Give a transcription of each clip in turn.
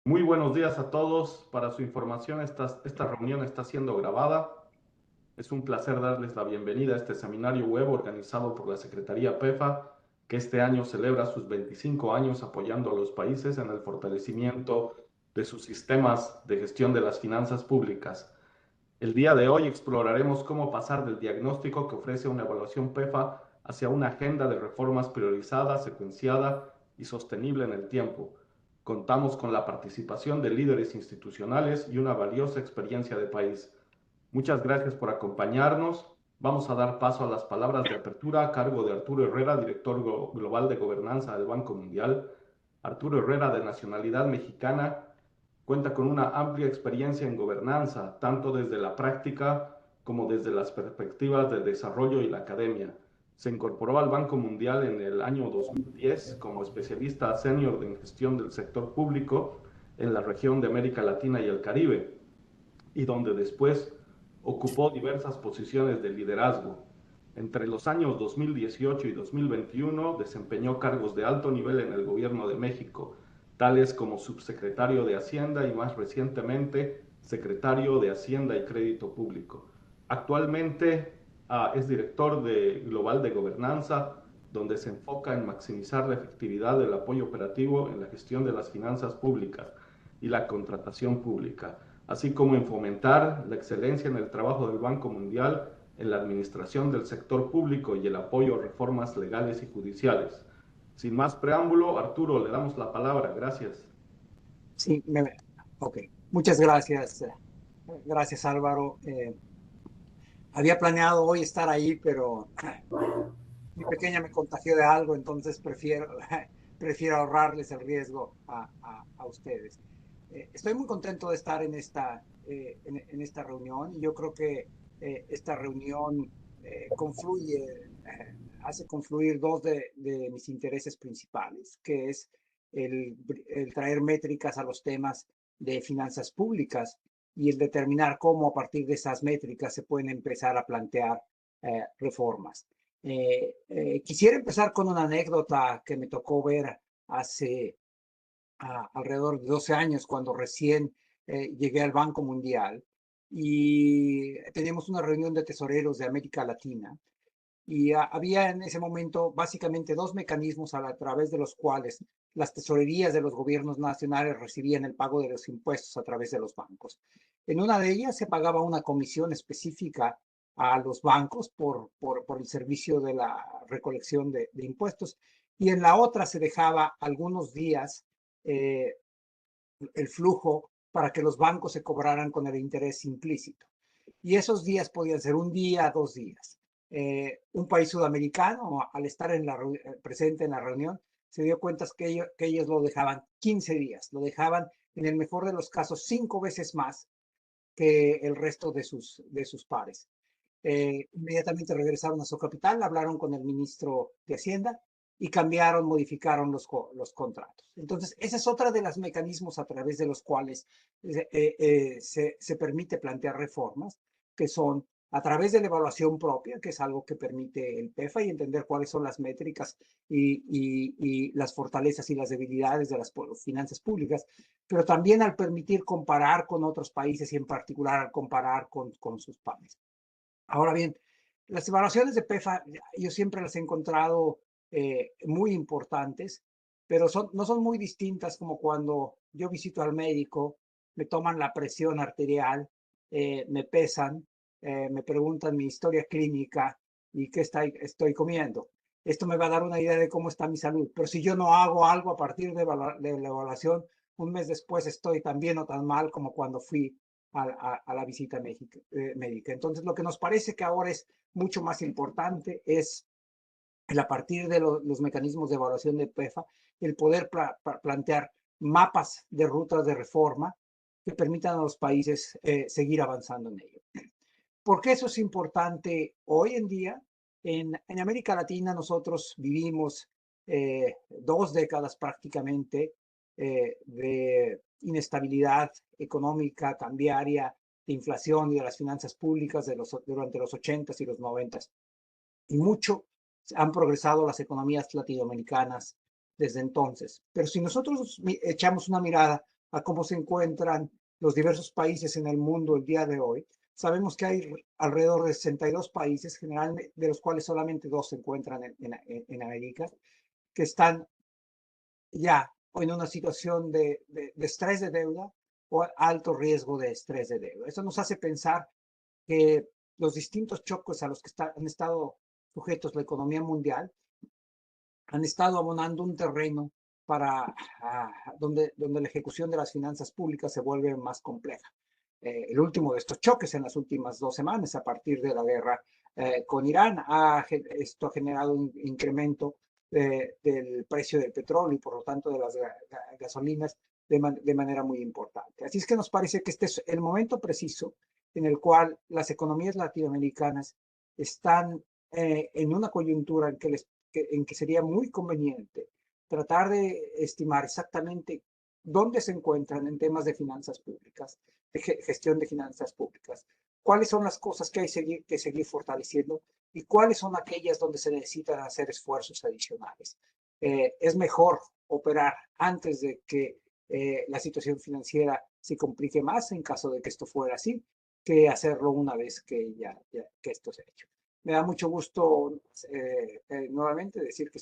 Muy buenos días a todos. Para su información, esta reunión está siendo grabada. Es un placer darles la bienvenida a este seminario web organizado por la Secretaría PEFA, que este año celebra sus 25 años apoyando a los países en el fortalecimiento de sus sistemas de gestión de las finanzas públicas. El día de hoy exploraremos cómo pasar del diagnóstico que ofrece una evaluación PEFA hacia una agenda de reformas priorizada, secuenciada y sostenible en el tiempo. Contamos con la participación de líderes institucionales y una valiosa experiencia de país. Muchas gracias por acompañarnos. Vamos a dar paso a las palabras de apertura a cargo de Arturo Herrera, director global de gobernanza del Banco Mundial. Arturo Herrera, de nacionalidad mexicana, cuenta con una amplia experiencia en gobernanza, tanto desde la práctica como desde las perspectivas de desarrollo y la academia. Se incorporó al Banco Mundial en el año 2010 como especialista senior en gestión del sector público en la región de América Latina y el Caribe, y donde después ocupó diversas posiciones de liderazgo. Entre los años 2018 y 2021 desempeñó cargos de alto nivel en el gobierno de México, tales como subsecretario de Hacienda y más recientemente secretario de Hacienda y Crédito Público. Actualmente es director global de gobernanza, donde se enfoca en maximizar la efectividad del apoyo operativo en la gestión de las finanzas públicas y la contratación pública, así como en fomentar la excelencia en el trabajo del Banco Mundial en la administración del sector público y el apoyo a reformas legales y judiciales. Sin más preámbulo, Arturo, le damos la palabra. Gracias. Sí, ok. Muchas gracias. Gracias, Álvaro. Había planeado hoy estar ahí, pero mi pequeña me contagió de algo, entonces prefiero ahorrarles el riesgo a ustedes. Estoy muy contento de estar en esta reunión y yo creo que esta reunión confluye, hace confluir dos de mis intereses principales, que es el traer métricas a los temas de finanzas públicas y el determinar cómo a partir de esas métricas se pueden empezar a plantear reformas. Quisiera empezar con una anécdota que me tocó ver hace alrededor de 12 años, cuando recién llegué al Banco Mundial y teníamos una reunión de tesoreros de América Latina y había en ese momento básicamente dos mecanismos a través de los cuales las tesorerías de los gobiernos nacionales recibían el pago de los impuestos a través de los bancos. En una de ellas se pagaba una comisión específica a los bancos por el servicio de la recolección de impuestos, y en la otra se dejaba algunos días eh, el flujo para que los bancos se cobraran con el interés implícito. Y esos días podían ser un día, 2 días. Un país sudamericano, al estar presente en la reunión, se dio cuenta que ellos lo dejaban 15 días, lo dejaban en el mejor de los casos 5 veces más que el resto de sus pares. Inmediatamente regresaron a su capital, hablaron con el ministro de Hacienda y cambiaron, modificaron los contratos. Entonces, esa es otra de los mecanismos a través de los cuales se permite plantear reformas, que son a través de la evaluación propia, que es algo que permite el PEFA, y entender cuáles son las métricas y las fortalezas y las debilidades de las finanzas públicas, pero también al permitir comparar con otros países y en particular al comparar con sus pares. Ahora bien, las evaluaciones de PEFA yo siempre las he encontrado muy importantes, pero no son muy distintas como cuando yo visito al médico, me toman la presión arterial, me pesan, me preguntan mi historia clínica y qué estoy comiendo. Esto me va a dar una idea de cómo está mi salud, pero si yo no hago algo a partir de la evaluación, un mes después estoy tan bien o tan mal como cuando fui a la visita médica. Entonces, lo que nos parece que ahora es mucho más importante es, a partir de los mecanismos de evaluación de PEFA, el poder plantear mapas de rutas de reforma que permitan a los países seguir avanzando en ello. ¿Por qué eso es importante hoy en día? En América Latina nosotros vivimos 2 décadas prácticamente de inestabilidad económica, cambiaria, de inflación y de las finanzas públicas durante los 80s y los 90s. Y mucho han progresado las economías latinoamericanas desde entonces. Pero si nosotros echamos una mirada a cómo se encuentran los diversos países en el mundo el día de hoy, sabemos que hay alrededor de 62 países, generalmente, de los cuales solamente 2 se encuentran en América, que están ya o en una situación de estrés de deuda o alto riesgo de estrés de deuda. Eso nos hace pensar que los distintos choques a los que han estado sujetos la economía mundial han estado abonando un terreno para donde la ejecución de las finanzas públicas se vuelve más compleja. El último de estos choques en las últimas 2 semanas, a partir de la guerra con Irán, esto ha generado un incremento del precio del petróleo y por lo tanto de las gasolinas de manera muy importante. Así es que nos parece que este es el momento preciso en el cual las economías latinoamericanas están en una coyuntura en que sería muy conveniente tratar de estimar exactamente dónde se encuentran en temas de finanzas públicas, de gestión de finanzas públicas, cuáles son las cosas que hay que seguir fortaleciendo y cuáles son aquellas donde se necesitan hacer esfuerzos adicionales. Es mejor operar antes de que la situación financiera se complique más en caso de que esto fuera así, que hacerlo una vez que que esto se ha hecho. Me da mucho gusto nuevamente decir que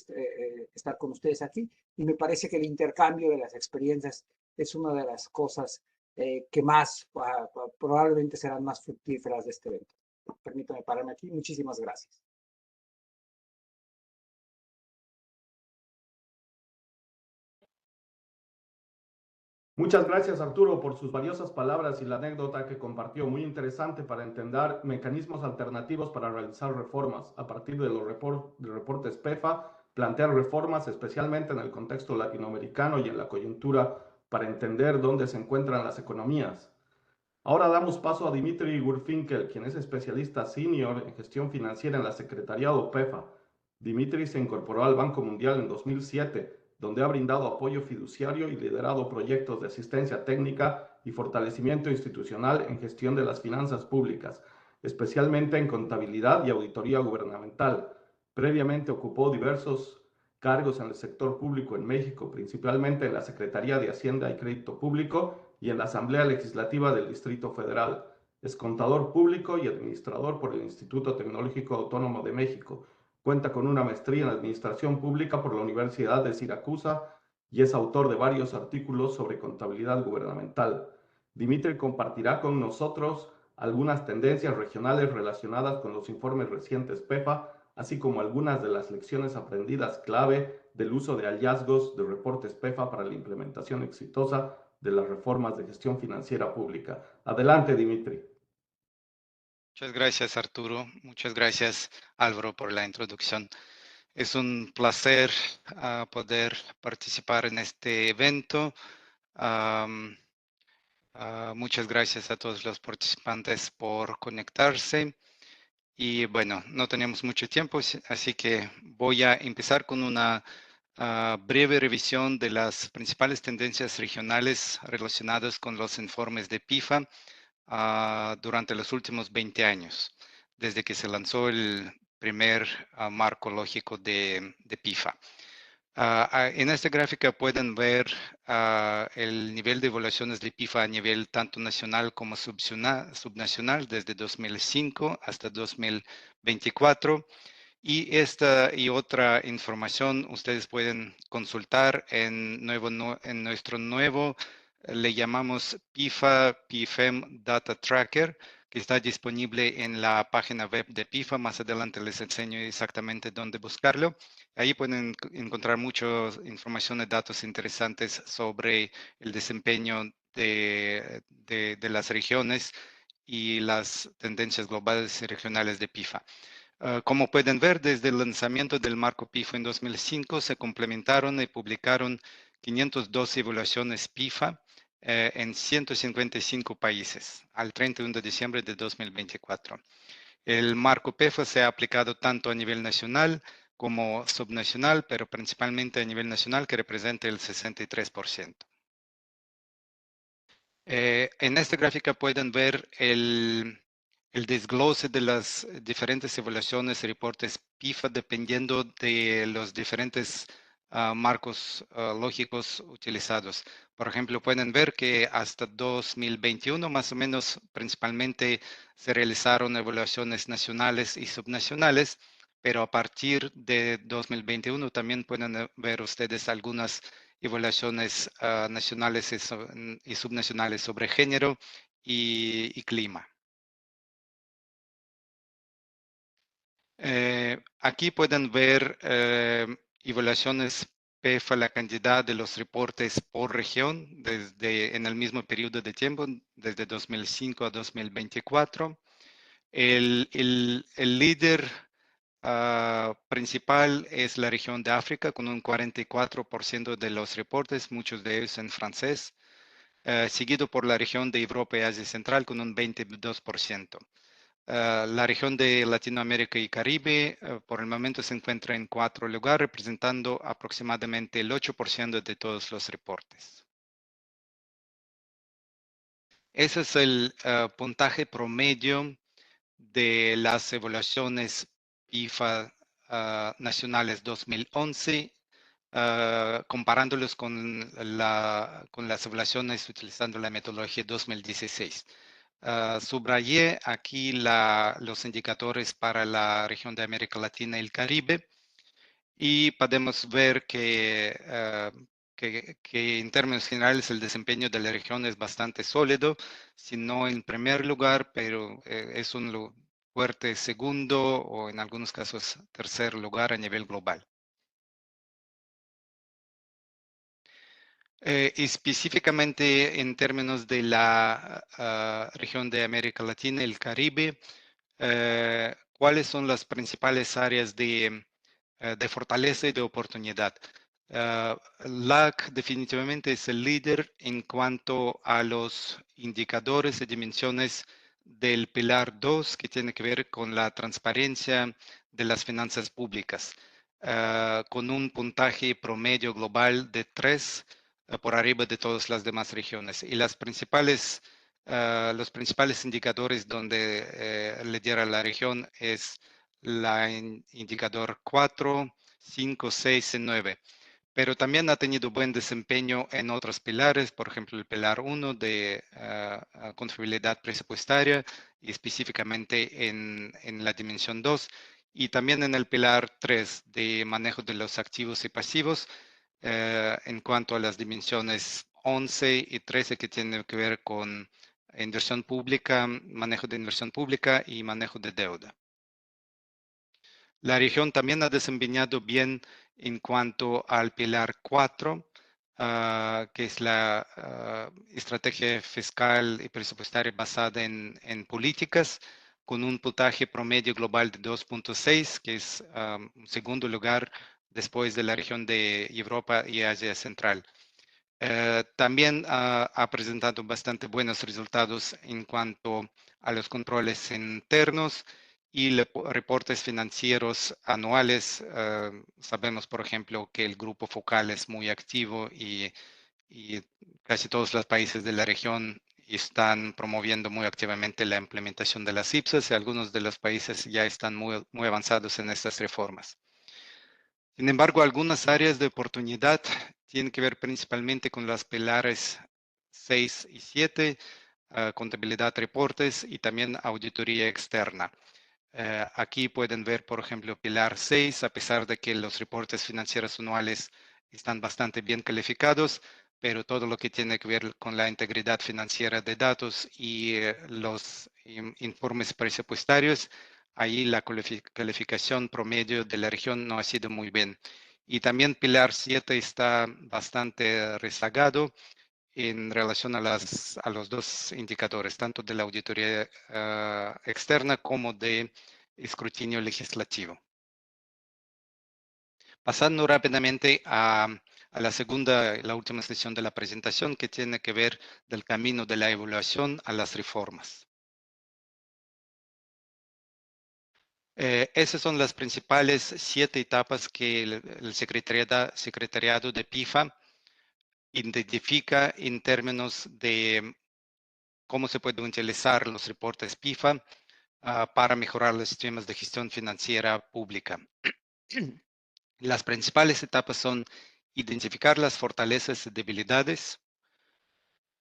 estar con ustedes aquí y me parece que el intercambio de las experiencias es una de las cosas que más probablemente serán más fructíferas de este evento. Permítame pararme aquí. Muchísimas gracias. Muchas gracias, Arturo, por sus valiosas palabras y la anécdota que compartió, muy interesante para entender mecanismos alternativos para realizar reformas. A partir de los reportes PEFA, plantear reformas, especialmente en el contexto latinoamericano y en la coyuntura, para entender dónde se encuentran las economías. Ahora damos paso a Dimitri Gurfinkel, quien es especialista senior en gestión financiera en la Secretariado PEFA. Dimitri se incorporó al Banco Mundial en 2007, donde ha brindado apoyo fiduciario y liderado proyectos de asistencia técnica y fortalecimiento institucional en gestión de las finanzas públicas, especialmente en contabilidad y auditoría gubernamental. Previamente ocupó diversos cargos en el sector público en México, principalmente en la Secretaría de Hacienda y Crédito Público y en la Asamblea Legislativa del Distrito Federal. Es contador público y administrador por el Instituto Tecnológico Autónomo de México. Cuenta con una maestría en Administración Pública por la Universidad de Siracusa y es autor de varios artículos sobre contabilidad gubernamental. Dimitri compartirá con nosotros algunas tendencias regionales relacionadas con los informes recientes PEFA, así como algunas de las lecciones aprendidas clave del uso de hallazgos de reportes PEFA para la implementación exitosa de las reformas de gestión financiera pública. Adelante, Dimitri. Muchas gracias, Arturo. Muchas gracias, Álvaro, por la introducción. Es un placer poder participar en este evento. Muchas gracias a todos los participantes por conectarse. Y bueno, no tenemos mucho tiempo, así que voy a empezar con una breve revisión de las principales tendencias regionales relacionadas con los informes de PIFA durante los últimos 20 años, desde que se lanzó el primer marco lógico de PIFA. En esta gráfica pueden ver el nivel de evaluaciones de PIFA a nivel tanto nacional como subnacional desde 2005 hasta 2024. Y esta y otra información ustedes pueden consultar en nuestro nuevo, le llamamos PIFA PFM Data Tracker, que está disponible en la página web de PIFA. Más adelante les enseño exactamente dónde buscarlo. Ahí pueden encontrar mucha información de datos interesantes sobre el desempeño de las regiones y las tendencias globales y regionales de PIFA. Como pueden ver, desde el lanzamiento del marco PIFA en 2005, se complementaron y publicaron 512 evaluaciones PIFA en 155 países al 31 de diciembre de 2024. El marco PIFA se ha aplicado tanto a nivel nacional como subnacional, pero principalmente a nivel nacional, que representa el 63%. En esta gráfica pueden ver el desglose de las diferentes evaluaciones y reportes PIFA dependiendo de los diferentes marcos lógicos utilizados. Por ejemplo, pueden ver que hasta 2021 más o menos principalmente se realizaron evaluaciones nacionales y subnacionales, pero a partir de 2021 también pueden ver ustedes algunas evaluaciones nacionales y subnacionales sobre género y clima. Aquí pueden ver evaluaciones PEFA, la cantidad de los reportes por región en el mismo periodo de tiempo, desde 2005 a 2024. El líder principal es la región de África, con un 44% de los reportes, muchos de ellos en francés, seguido por la región de Europa y Asia Central con un 22%. La región de Latinoamérica y Caribe por el momento se encuentra en 4 lugares, representando aproximadamente el 8% de todos los reportes. Ese es el puntaje promedio de las evaluaciones PIFA nacionales 2011, comparándolos con las evaluaciones utilizando la metodología 2016. Subrayé aquí los indicadores para la región de América Latina y el Caribe y podemos ver que en términos generales el desempeño de la región es bastante sólido, si no en primer lugar, pero es un fuerte segundo o en algunos casos tercer lugar a nivel global. Específicamente en términos de la región de América Latina y el Caribe, ¿cuáles son las principales áreas de fortaleza y de oportunidad? LAC definitivamente es el líder en cuanto a los indicadores y dimensiones del pilar 2, que tiene que ver con la transparencia de las finanzas públicas, con un puntaje promedio global de 3 por arriba de todas las demás regiones. Y los principales indicadores donde lidera la región es el indicador 4, 5, 6 y 9. Pero también ha tenido buen desempeño en otros pilares, por ejemplo, el pilar 1 de confiabilidad presupuestaria y específicamente en la dimensión 2 y también en el pilar 3 de manejo de los activos y pasivos en cuanto a las dimensiones 11 y 13 que tienen que ver con inversión pública, manejo de inversión pública y manejo de deuda. La región también ha desempeñado bien en cuanto al pilar 4, que es la estrategia fiscal y presupuestaria basada en políticas, con un puntaje promedio global de 2.6, que es segundo lugar después de la región de Europa y Asia Central. También ha presentado bastante buenos resultados en cuanto a los controles internos y reportes financieros anuales. Sabemos, por ejemplo, que el grupo focal es muy activo y casi todos los países de la región están promoviendo muy activamente la implementación de las IPSAS y algunos de los países ya están muy avanzados en estas reformas. Sin embargo, algunas áreas de oportunidad tienen que ver principalmente con los pilares 6 y 7, contabilidad, reportes y también auditoría externa. Aquí pueden ver, por ejemplo, pilar 6, a pesar de que los reportes financieros anuales están bastante bien calificados, pero todo lo que tiene que ver con la integridad financiera de datos y los informes presupuestarios, ahí la calificación promedio de la región no ha sido muy bien. Y también pilar 7 está bastante rezagado en relación a los dos indicadores, tanto de la auditoría externa como de escrutinio legislativo. Pasando rápidamente a la última sesión de la presentación, que tiene que ver del camino de la evaluación a las reformas. Esas son las principales 7 etapas que el secretariado de PIFA identifica en términos de cómo se pueden utilizar los reportes PIFA para mejorar los sistemas de gestión financiera pública. Las principales etapas son identificar las fortalezas y debilidades,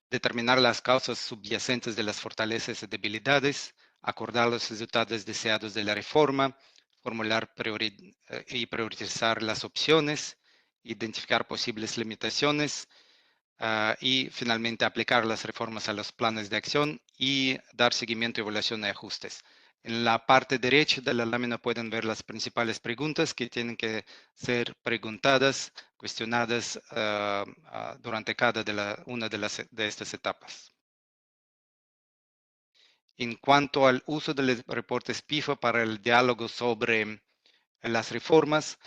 determinar las causas subyacentes de las fortalezas y debilidades, acordar los resultados deseados de la reforma, formular y priorizar las opciones, identificar posibles limitaciones y finalmente aplicar las reformas a los planes de acción y dar seguimiento, evaluación y ajustes. En la parte derecha de la lámina pueden ver las principales preguntas que tienen que ser preguntadas, cuestionadas durante cada una de estas etapas. En cuanto al uso de los reportes PIFA para el diálogo sobre las reformas,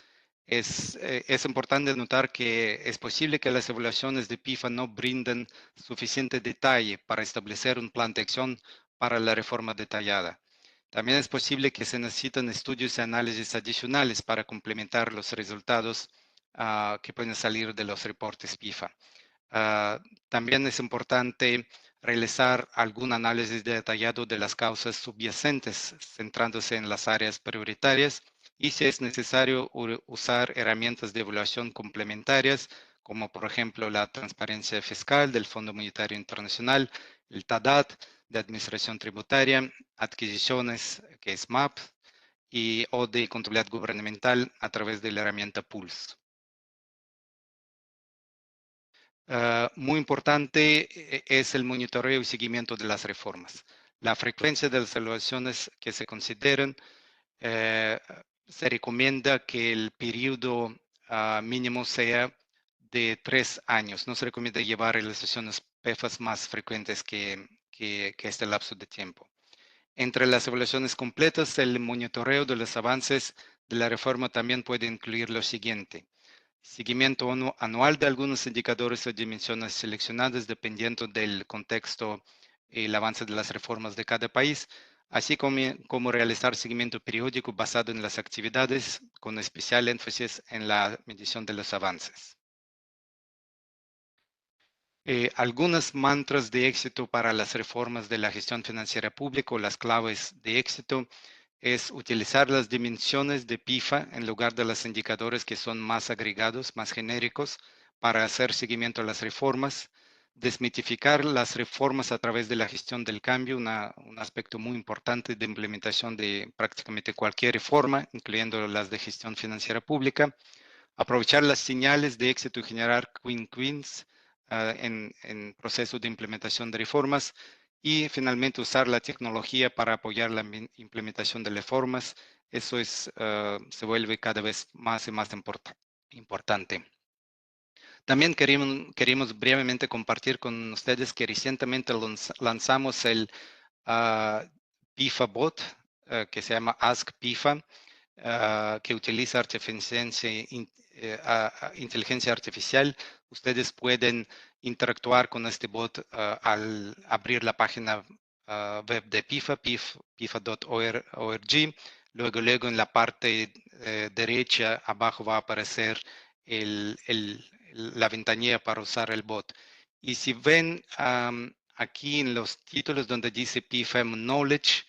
es importante notar que es posible que las evaluaciones de PIFA no brinden suficiente detalle para establecer un plan de acción para la reforma detallada. También es posible que se necesiten estudios y análisis adicionales para complementar los resultados que pueden salir de los reportes PIFA. También es importante realizar algún análisis detallado de las causas subyacentes, centrándose en las áreas prioritarias y si es necesario usar herramientas de evaluación complementarias, como por ejemplo la transparencia fiscal del Fondo Monetario Internacional, el TADAT de Administración Tributaria, adquisiciones, que es MAP, o de contabilidad gubernamental a través de la herramienta PULS. Muy importante es el monitoreo y seguimiento de las reformas. La frecuencia de las evaluaciones que se consideren se recomienda que el periodo mínimo sea de 3 años. No se recomienda llevar evaluaciones PEFAS más frecuentes que este lapso de tiempo. Entre las evaluaciones completas, el monitoreo de los avances de la reforma también puede incluir lo siguiente: seguimiento anual de algunos indicadores o dimensiones seleccionadas dependiendo del contexto y el avance de las reformas de cada país, así como realizar seguimiento periódico basado en las actividades, con especial énfasis en la medición de los avances. Algunas mantras de éxito para las reformas de la gestión financiera pública o las claves de éxito es utilizar las dimensiones de PIFA en lugar de los indicadores que son más agregados, más genéricos, para hacer seguimiento a las reformas, desmitificar las reformas a través de la gestión del cambio, un aspecto muy importante de implementación de prácticamente cualquier reforma, incluyendo las de gestión financiera pública, aprovechar las señales de éxito y generar wins en proceso de implementación de reformas, y finalmente usar la tecnología para apoyar la implementación de reformas. Eso se vuelve cada vez más y más importante. También queremos brevemente compartir con ustedes que recientemente lanzamos el PIFA Bot, que se llama Ask PIFA, que utiliza inteligencia artificial. Ustedes pueden interactuar con este bot al abrir la página web de PIFA, pifa.org. Luego en la parte derecha abajo va a aparecer la ventanilla para usar el bot. Y si ven aquí en los títulos donde dice PIFM Knowledge,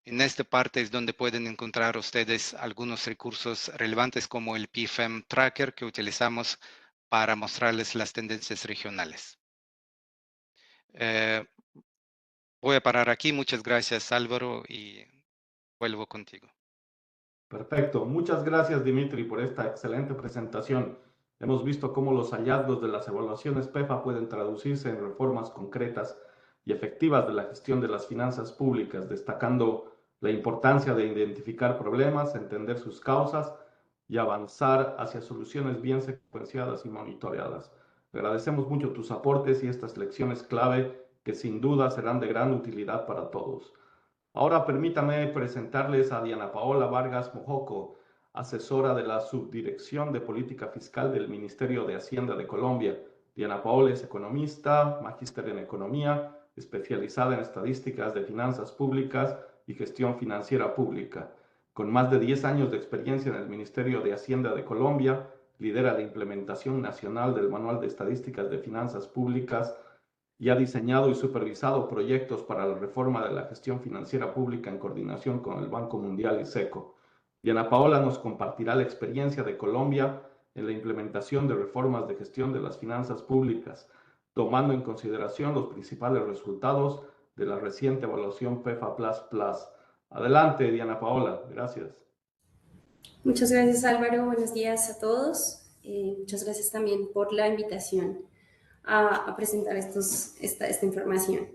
en esta parte es donde pueden encontrar ustedes algunos recursos relevantes como el PIFM Tracker que utilizamos para mostrarles las tendencias regionales. Voy a parar aquí. Muchas gracias, Álvaro, y vuelvo contigo. Perfecto. Muchas gracias, Dimitri, por esta excelente presentación. Hemos visto cómo los hallazgos de las evaluaciones PEFA pueden traducirse en reformas concretas y efectivas de la gestión de las finanzas públicas, destacando la importancia de identificar problemas, entender sus causas y avanzar hacia soluciones bien secuenciadas y monitoreadas. Agradecemos mucho tus aportes y estas lecciones clave que sin duda serán de gran utilidad para todos. Ahora permítame presentarles a Diana Paola Vargas Mojoco, asesora de la Subdirección de Política Fiscal del Ministerio de Hacienda de Colombia. Diana Paola es economista, magíster en economía, especializada en estadísticas de finanzas públicas y gestión financiera pública. Con más de 10 años de experiencia en el Ministerio de Hacienda de Colombia, lidera la implementación nacional del Manual de Estadísticas de Finanzas Públicas y ha diseñado y supervisado proyectos para la reforma de la gestión financiera pública en coordinación con el Banco Mundial y SECO. Diana Paola nos compartirá la experiencia de Colombia en la implementación de reformas de gestión de las finanzas públicas, tomando en consideración los principales resultados de la reciente evaluación PEFA++. Adelante, Diana Paola. Gracias. Muchas gracias, Álvaro. Buenos días a todos. Muchas gracias también por la invitación a presentar esta información.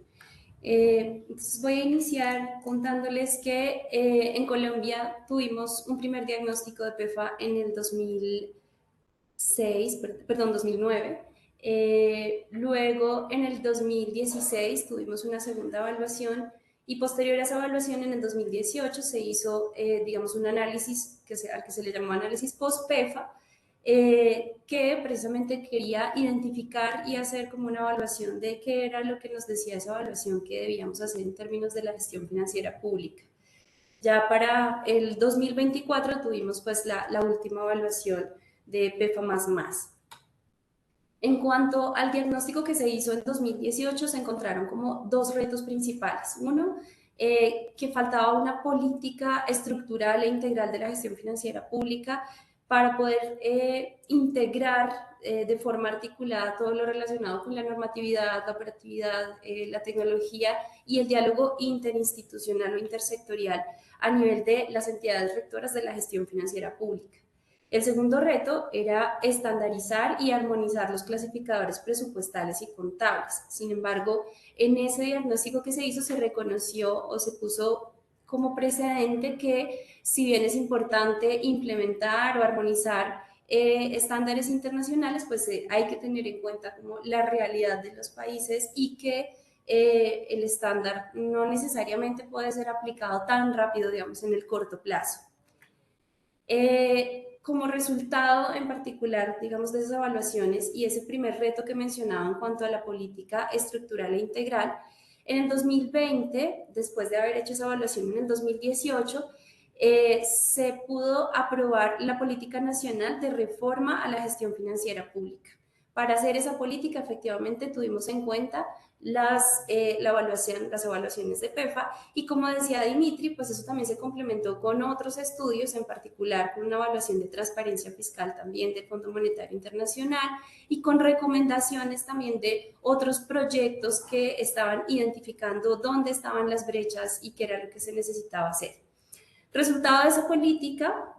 Entonces voy a iniciar contándoles que en Colombia tuvimos un primer diagnóstico de PEFA en el 2009. Luego, en el 2016, tuvimos una segunda evaluación y posterior a esa evaluación, en el 2018, se hizo, digamos, un análisis al que se le llamó análisis post-PEFA, que precisamente quería identificar y hacer como una evaluación de qué era lo que nos decía esa evaluación que debíamos hacer en términos de la gestión financiera pública. Ya para el 2024 tuvimos pues la última evaluación de PEFA++. En cuanto al diagnóstico que se hizo en 2018, se encontraron como dos retos principales. Uno, que faltaba una política estructural e integral de la gestión financiera pública para poder integrar de forma articulada todo lo relacionado con la normatividad, la operatividad, la tecnología y el diálogo interinstitucional o intersectorial a nivel de las entidades rectoras de la gestión financiera pública. El segundo reto era estandarizar y armonizar los clasificadores presupuestales y contables. Sin embargo, en ese diagnóstico que se hizo se reconoció o se puso como precedente que, si bien es importante implementar o armonizar estándares internacionales, pues hay que tener en cuenta como la realidad de los países y que el estándar no necesariamente puede ser aplicado tan rápido, digamos, en el corto plazo. Como resultado en particular, digamos, de esas evaluaciones y ese primer reto que mencionaba en cuanto a la política estructural e integral, en el 2020, después de haber hecho esa evaluación en el 2018, se pudo aprobar la política nacional de reforma a la gestión financiera pública. Para hacer esa política, efectivamente, tuvimos en cuenta las evaluaciones de PEFA y, como decía Dimitri, pues eso también se complementó con otros estudios, en particular con una evaluación de transparencia fiscal también del Fondo Monetario Internacional y con recomendaciones también de otros proyectos que estaban identificando dónde estaban las brechas y qué era lo que se necesitaba hacer. Resultado de esa política,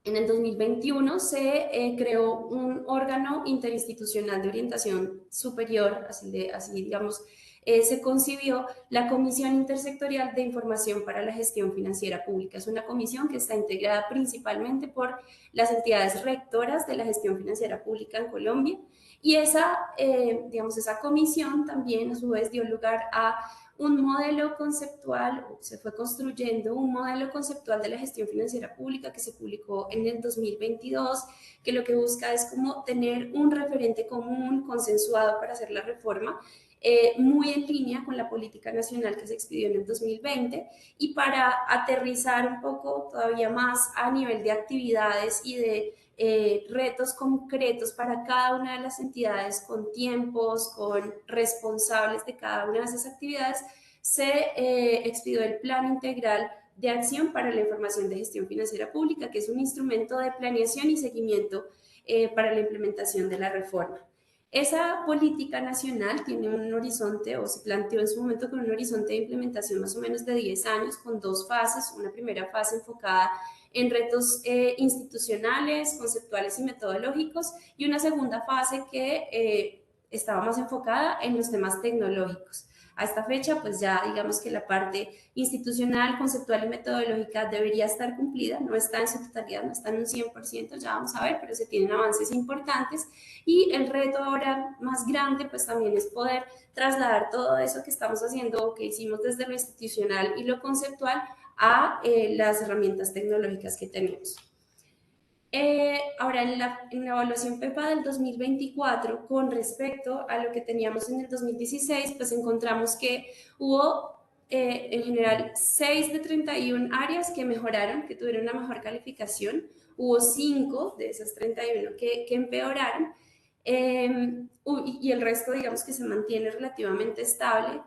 en el 2021 se creó un órgano interinstitucional de orientación superior, así digamos, se concibió la Comisión Intersectorial de Información para la Gestión Financiera Pública. Es una comisión que está integrada principalmente por las entidades rectoras de la gestión financiera pública en Colombia y esa comisión también a su vez dio lugar a un modelo conceptual, se fue construyendo un modelo conceptual de la gestión financiera pública que se publicó en el 2022, que lo que busca es como tener un referente común, consensuado para hacer la reforma, muy en línea con la política nacional que se expidió en el 2020 y para aterrizar un poco todavía más a nivel de actividades y de retos concretos para cada una de las entidades con tiempos, con responsables de cada una de esas actividades, se expidió el Plan Integral de Acción para la Información de Gestión Financiera Pública, que es un instrumento de planeación y seguimiento para la implementación de la reforma. Esa política nacional tiene un horizonte, o se planteó en su momento con un horizonte de implementación más o menos de 10 años, con dos fases. Una primera fase enfocada en retos institucionales, conceptuales y metodológicos, y una segunda fase que estaba más enfocada en los temas tecnológicos. A esta fecha, pues ya digamos que la parte institucional, conceptual y metodológica debería estar cumplida, no está en su totalidad, no está en un 100%, ya vamos a ver, pero se tienen avances importantes y el reto ahora más grande pues también es poder trasladar todo eso que estamos haciendo o que hicimos desde lo institucional y lo conceptual a las herramientas tecnológicas que tenemos. Ahora, en la evaluación PEFA del 2024, con respecto a lo que teníamos en el 2016, pues encontramos que hubo en general 6 de 31 áreas que mejoraron, que tuvieron una mejor calificación. Hubo 5 de esas 31 que empeoraron. Y el resto, digamos que se mantiene relativamente estable.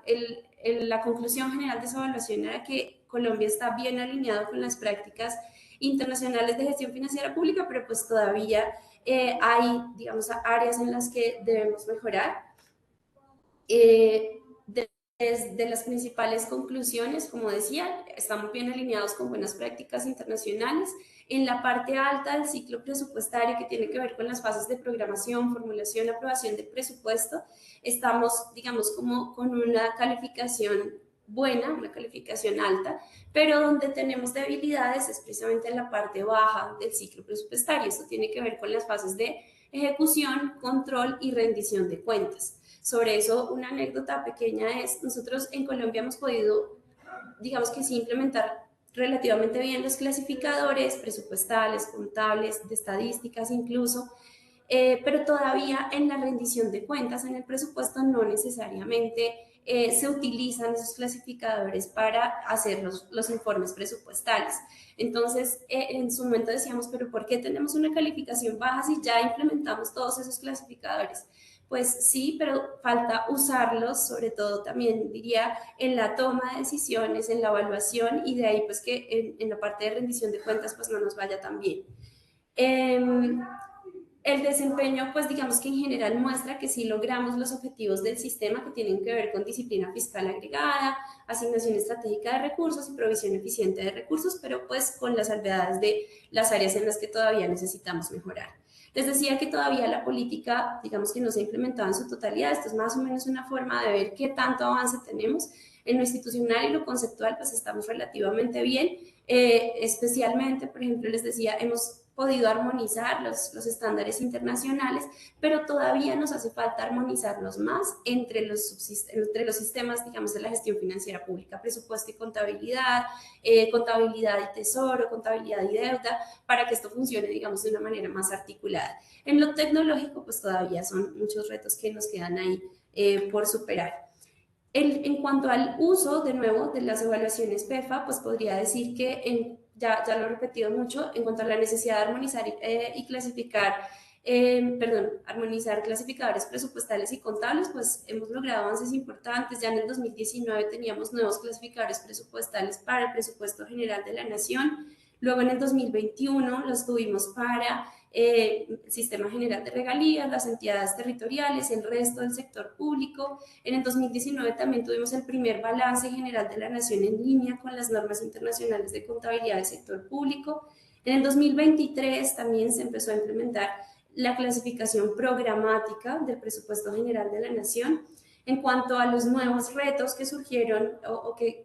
La conclusión general de esa evaluación era que Colombia está bien alineado con las prácticas internacionales de gestión financiera pública, pero pues todavía hay, digamos, áreas en las que debemos mejorar. De las principales conclusiones, como decía, estamos bien alineados con buenas prácticas internacionales. En la parte alta del ciclo presupuestario, que tiene que ver con las fases de programación, formulación, aprobación del presupuesto, estamos, digamos, como con una calificación buena, una calificación alta, pero donde tenemos debilidades es precisamente en la parte baja del ciclo presupuestario. Esto tiene que ver con las fases de ejecución, control y rendición de cuentas. Sobre eso, una anécdota pequeña es, nosotros en Colombia hemos podido, digamos que sí, implementar relativamente bien los clasificadores presupuestales, contables, de estadísticas incluso, pero todavía en la rendición de cuentas, en el presupuesto, no necesariamente se utilizan esos clasificadores para hacer los informes presupuestales. Entonces, en su momento decíamos, pero ¿por qué tenemos una calificación baja si ya implementamos todos esos clasificadores? Pues sí, pero falta usarlos, sobre todo también diría en la toma de decisiones, en la evaluación, y de ahí pues que en la parte de rendición de cuentas pues no nos vaya tan bien. El desempeño, pues digamos que en general muestra que sí logramos los objetivos del sistema que tienen que ver con disciplina fiscal agregada, asignación estratégica de recursos y provisión eficiente de recursos, pero pues con las salvedades de las áreas en las que todavía necesitamos mejorar. Les decía que todavía la política, digamos que no se ha implementado en su totalidad. Esto es más o menos una forma de ver qué tanto avance tenemos. En lo institucional y lo conceptual, pues estamos relativamente bien. Especialmente, por ejemplo, les decía, hemos podido armonizar los estándares internacionales, pero todavía nos hace falta armonizarlos más entre los sistemas, digamos, de la gestión financiera pública, presupuesto y contabilidad, contabilidad y tesoro, contabilidad y deuda, para que esto funcione, digamos, de una manera más articulada. En lo tecnológico, pues todavía son muchos retos que nos quedan ahí por superar. En cuanto al uso, de nuevo, de las evaluaciones PEFA, pues podría decir que, ya lo he repetido mucho, en cuanto a la necesidad de armonizar y clasificar, armonizar clasificadores presupuestales y contables, pues hemos logrado avances importantes. Ya en el 2019 teníamos nuevos clasificadores presupuestales para el presupuesto general de la Nación. Luego en el 2021 los tuvimos para el Sistema General de Regalías, las entidades territoriales, el resto del sector público. En el 2019 también tuvimos el primer balance general de la Nación en línea con las normas internacionales de contabilidad del sector público. En el 2023 también se empezó a implementar la clasificación programática del presupuesto general de la Nación. En cuanto a los nuevos retos que surgieron o que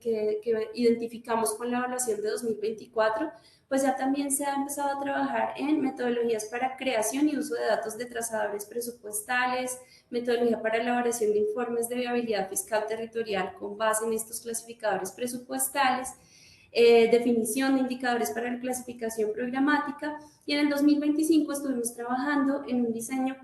identificamos con la evaluación de 2024, pues ya también se ha empezado a trabajar en metodologías para creación y uso de datos de trazadores presupuestales, metodología para elaboración de informes de viabilidad fiscal territorial con base en estos clasificadores presupuestales, definición de indicadores para la clasificación programática, y en el 2025 estuvimos trabajando en un diseño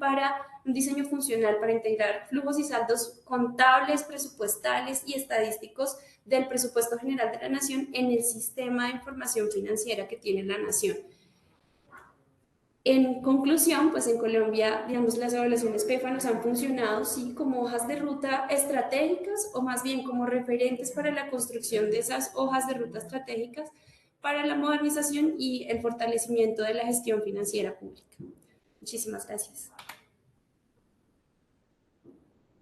funcional para integrar flujos y saldos contables, presupuestales y estadísticos del presupuesto general de la Nación en el sistema de información financiera que tiene la Nación. En conclusión, pues en Colombia, digamos, las evaluaciones PEFA nos han funcionado, sí, como hojas de ruta estratégicas o más bien como referentes para la construcción de esas hojas de ruta estratégicas para la modernización y el fortalecimiento de la gestión financiera pública. Muchísimas gracias.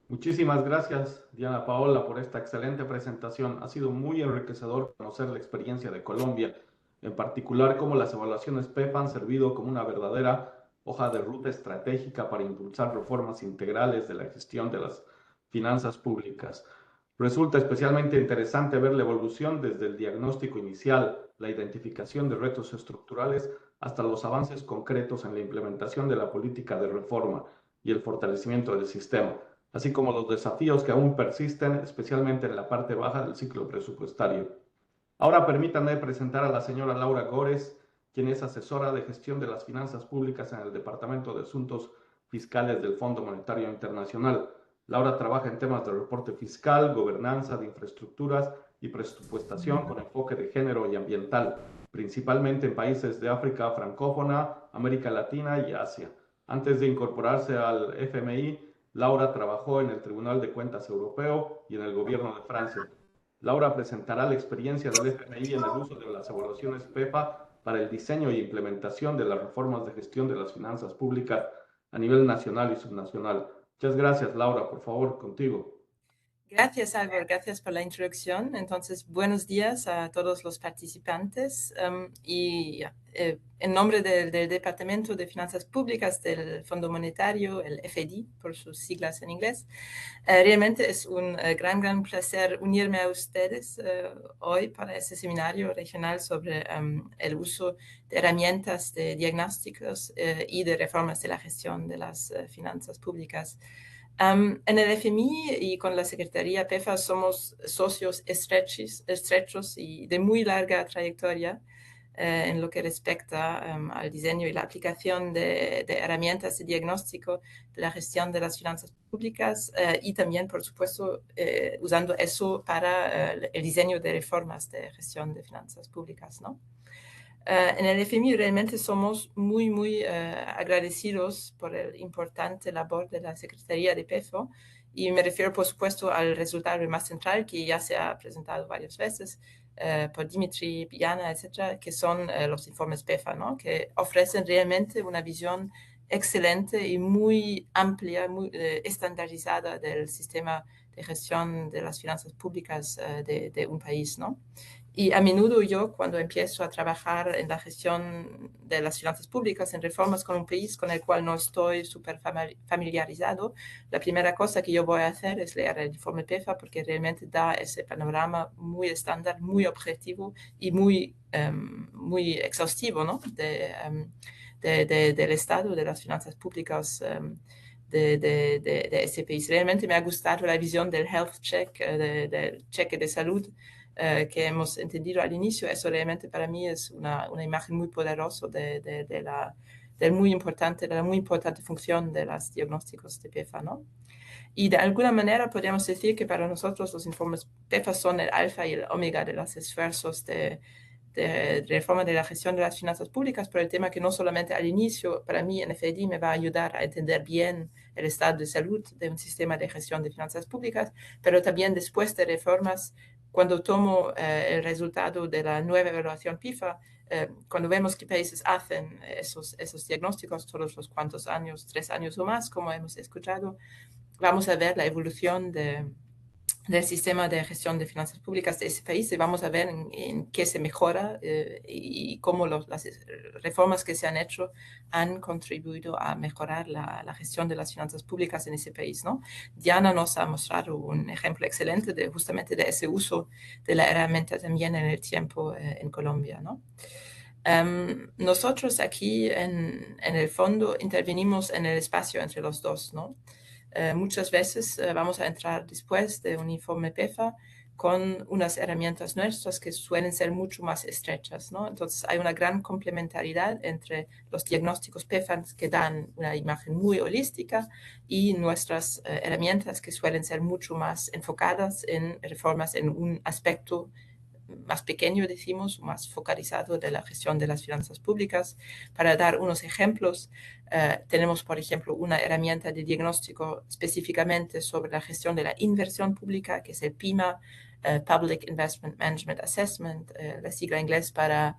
Muchísimas gracias, Diana Paola, por esta excelente presentación. Ha sido muy enriquecedor conocer la experiencia de Colombia, en particular cómo las evaluaciones PEFA han servido como una verdadera hoja de ruta estratégica para impulsar reformas integrales de la gestión de las finanzas públicas. Resulta especialmente interesante ver la evolución desde el diagnóstico inicial, la identificación de retos estructurales, hasta los avances concretos en la implementación de la política de reforma y el fortalecimiento del sistema, así como los desafíos que aún persisten, especialmente en la parte baja del ciclo presupuestario. Ahora permítanme presentar a la señora Laura Gores, quien es asesora de gestión de las finanzas públicas en el Departamento de Asuntos Fiscales del Fondo Monetario Internacional. Laura trabaja en temas de reporte fiscal, gobernanza de infraestructuras y presupuestación con enfoque de género y ambiental, principalmente en países de África francófona, América Latina y Asia. Antes de incorporarse al FMI, Laura trabajó en el Tribunal de Cuentas Europeo y en el Gobierno de Francia. Laura presentará la experiencia del FMI en el uso de las evaluaciones PEFA para el diseño e implementación de las reformas de gestión de las finanzas públicas a nivel nacional y subnacional. Muchas gracias, Laura. Por favor, contigo. Gracias, Álvaro. Gracias por la introducción. Entonces, buenos días a todos los participantes. En nombre del Departamento de Finanzas Públicas del Fondo Monetario, el FED, por sus siglas en inglés, realmente es un gran placer unirme a ustedes hoy para este seminario regional sobre el uso de herramientas de diagnósticos y de reformas de la gestión de las finanzas públicas. En el FMI y con la Secretaría PEFA somos socios estrechos y de muy larga trayectoria en lo que respecta al diseño y la aplicación de herramientas de diagnóstico de la gestión de las finanzas públicas y también, por supuesto, usando eso para el diseño de reformas de gestión de finanzas públicas, ¿no? En el FMI realmente somos muy agradecidos por el importante labor de la Secretaría de PEFO y me refiero, por supuesto, al resultado más central que ya se ha presentado varias veces por Dimitri, Biana, etcétera, que son los informes PEFA, ¿no? Que ofrecen realmente una visión excelente y muy amplia, muy estandarizada del sistema de gestión de las finanzas públicas de un país, ¿no? Y a menudo yo, cuando empiezo a trabajar en la gestión de las finanzas públicas, en reformas con un país con el cual no estoy súper familiarizado, la primera cosa que yo voy a hacer es leer el informe PEFA porque realmente da ese panorama muy estándar, muy objetivo y muy exhaustivo, ¿no? Del estado de las finanzas públicas de ese país. Realmente me ha gustado la visión del health check, del cheque de salud, que hemos entendido al inicio. Eso realmente para mí es una imagen muy poderosa de la muy importante función de los diagnósticos de PEFA, ¿no? Y de alguna manera podríamos decir que para nosotros los informes PEFA son el alfa y el omega de los esfuerzos de reforma de la gestión de las finanzas públicas, por el tema que no solamente al inicio, para mí en FED me va a ayudar a entender bien el estado de salud de un sistema de gestión de finanzas públicas, pero también después de reformas, cuando tomo el resultado de la nueva evaluación PIFA, cuando vemos qué países hacen esos diagnósticos todos los cuantos años, 3 años o más, como hemos escuchado, vamos a ver la evolución del sistema de gestión de finanzas públicas de ese país y vamos a ver en qué se mejora y cómo las reformas que se han hecho han contribuido a mejorar la gestión de las finanzas públicas en ese país, ¿no? Diana nos ha mostrado un ejemplo excelente justamente de ese uso de la herramienta también en el tiempo en Colombia, ¿no? Nosotros aquí en el fondo intervenimos en el espacio entre los dos, ¿no? Muchas veces vamos a entrar después de un informe PEFA con unas herramientas nuestras que suelen ser mucho más estrechas, ¿no? Entonces hay una gran complementariedad entre los diagnósticos PEFA que dan una imagen muy holística y nuestras herramientas que suelen ser mucho más enfocadas en reformas en un aspecto más pequeño, decimos, más focalizado de la gestión de las finanzas públicas. Para dar unos ejemplos, tenemos, por ejemplo, una herramienta de diagnóstico específicamente sobre la gestión de la inversión pública, que es el PIMA, Public Investment Management Assessment, la sigla inglés para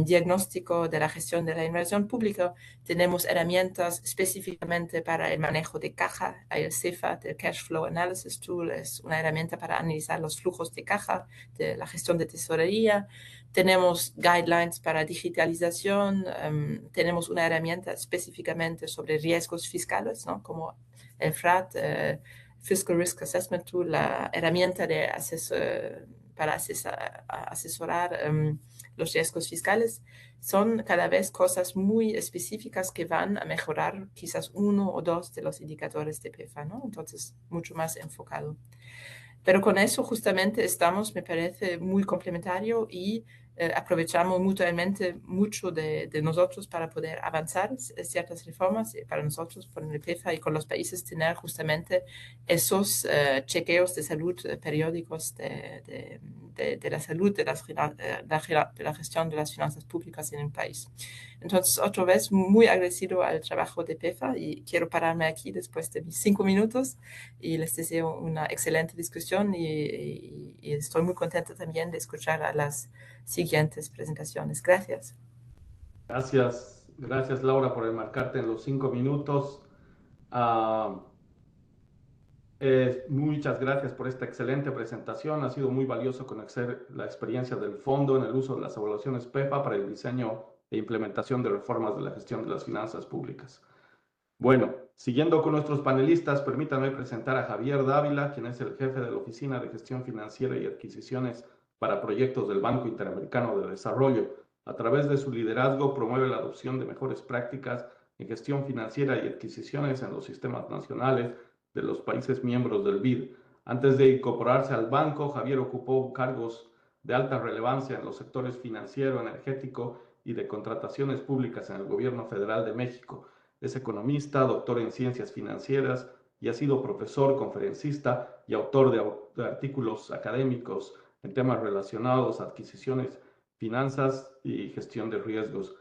diagnóstico de la gestión de la inversión pública. Tenemos herramientas específicamente para el manejo de caja, el CEFAT, el Cash Flow Analysis Tool, es una herramienta para analizar los flujos de caja, de la gestión de tesorería. Tenemos guidelines para digitalización, tenemos una herramienta específicamente sobre riesgos fiscales, ¿no? Como el FRAT, Fiscal Risk Assessment Tool, la herramienta de para asesorar los riesgos fiscales. Son cada vez cosas muy específicas que van a mejorar quizás 1 o 2 de los indicadores de PEFA, ¿no? Entonces, mucho más enfocado. Pero con eso justamente estamos, me parece, muy complementario y aprovechamos mutuamente mucho de nosotros para poder avanzar ciertas reformas para nosotros, por el PEFA y con los países, tener justamente esos chequeos de salud periódicos de la salud, de la gestión de las finanzas públicas en el país. Entonces, otra vez, muy agradecido al trabajo de PEFA y quiero pararme aquí después de mis 5 minutos y les deseo una excelente discusión y estoy muy contenta también de escuchar a las siguientes presentaciones. Gracias. Gracias Laura por enmarcarte en los 5 minutos. Ah, muchas gracias por esta excelente presentación. Ha sido muy valioso conocer la experiencia del fondo en el uso de las evaluaciones PEFA para el diseño e implementación de reformas de la gestión de las finanzas públicas. Bueno, siguiendo con nuestros panelistas, permítanme presentar a Javier Dávila, quien es el jefe de la Oficina de Gestión Financiera y Adquisiciones para Proyectos del Banco Interamericano de Desarrollo. A través de su liderazgo promueve la adopción de mejores prácticas en gestión financiera y adquisiciones en los sistemas nacionales de los países miembros del BID. Antes de incorporarse al banco, Javier ocupó cargos de alta relevancia en los sectores financiero, energético y de contrataciones públicas en el Gobierno Federal de México. Es economista, doctor en ciencias financieras y ha sido profesor, conferencista y autor de artículos académicos en temas relacionados a adquisiciones, finanzas y gestión de riesgos.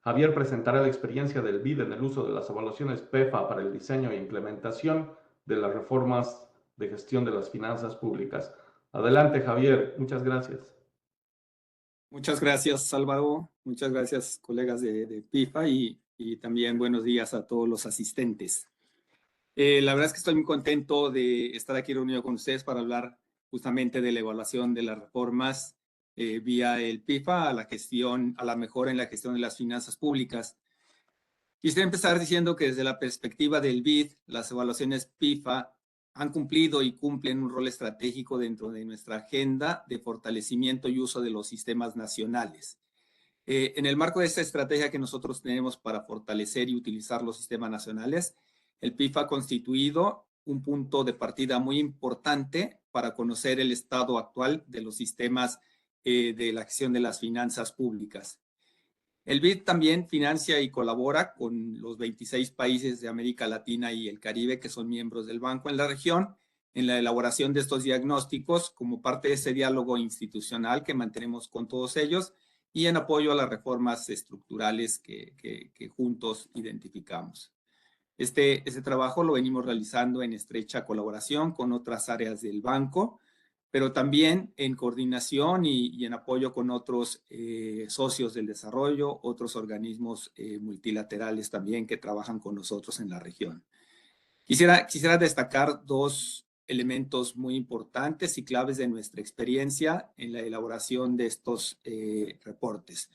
Javier presentará la experiencia del BID en el uso de las evaluaciones PEFA para el diseño e implementación de las reformas de gestión de las finanzas públicas. Adelante, Javier. Muchas gracias. Muchas gracias, Álvaro. Muchas gracias, colegas de PIFA, y también buenos días a todos los asistentes. La verdad es que estoy muy contento de estar aquí reunido con ustedes para hablar justamente de la evaluación de las reformas vía el PIFA a la mejora en la gestión de las finanzas públicas. Quisiera empezar diciendo que desde la perspectiva del BID, las evaluaciones PIFA han cumplido y cumplen un rol estratégico dentro de nuestra agenda de fortalecimiento y uso de los sistemas nacionales. En el marco de esta estrategia que nosotros tenemos para fortalecer y utilizar los sistemas nacionales, el PIFA ha constituido un punto de partida muy importante para conocer el estado actual de los sistemas de la gestión de las finanzas públicas. El BID también financia y colabora con los 26 países de América Latina y el Caribe que son miembros del banco en la región en la elaboración de estos diagnósticos como parte de ese diálogo institucional que mantenemos con todos ellos y en apoyo a las reformas estructurales que juntos identificamos. Este trabajo lo venimos realizando en estrecha colaboración con otras áreas del banco, pero también en coordinación y en apoyo con otros socios del desarrollo, otros organismos multilaterales también que trabajan con nosotros en la región. Quisiera destacar dos elementos muy importantes y claves de nuestra experiencia en la elaboración de estos reportes.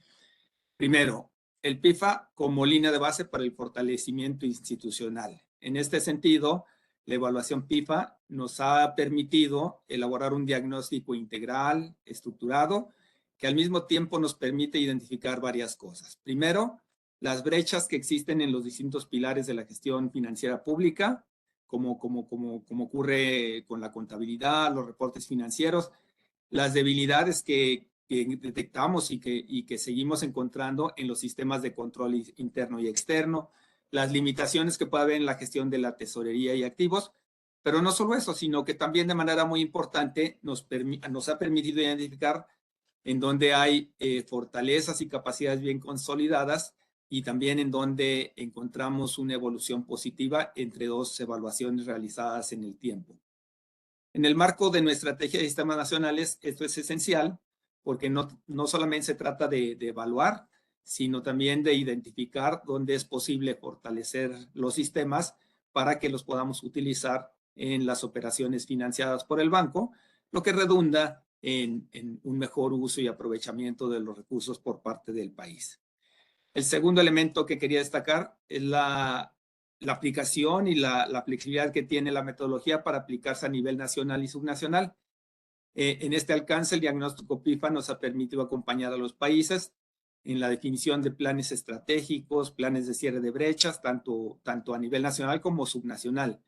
Primero, el PIFA como línea de base para el fortalecimiento institucional. En este sentido, la evaluación PIFA nos ha permitido elaborar un diagnóstico integral, estructurado, que al mismo tiempo nos permite identificar varias cosas. Primero, las brechas que existen en los distintos pilares de la gestión financiera pública, como ocurre con la contabilidad, los reportes financieros, las debilidades que detectamos y que seguimos encontrando en los sistemas de control interno y externo, las limitaciones que puede haber en la gestión de la tesorería y activos, pero no solo eso, sino que también de manera muy importante nos ha permitido identificar en donde hay fortalezas y capacidades bien consolidadas y también en donde encontramos una evolución positiva entre dos evaluaciones realizadas en el tiempo. En el marco de nuestra estrategia de sistemas nacionales, esto es esencial porque no solamente se trata de evaluar, sino también de identificar dónde es posible fortalecer los sistemas para que los podamos utilizar en las operaciones financiadas por el banco, lo que redunda en un mejor uso y aprovechamiento de los recursos por parte del país. El segundo elemento que quería destacar es la aplicación y la flexibilidad que tiene la metodología para aplicarse a nivel nacional y subnacional. En este alcance, el diagnóstico PIFA nos ha permitido acompañar a los países en la definición de planes estratégicos, planes de cierre de brechas, tanto a nivel nacional como subnacional.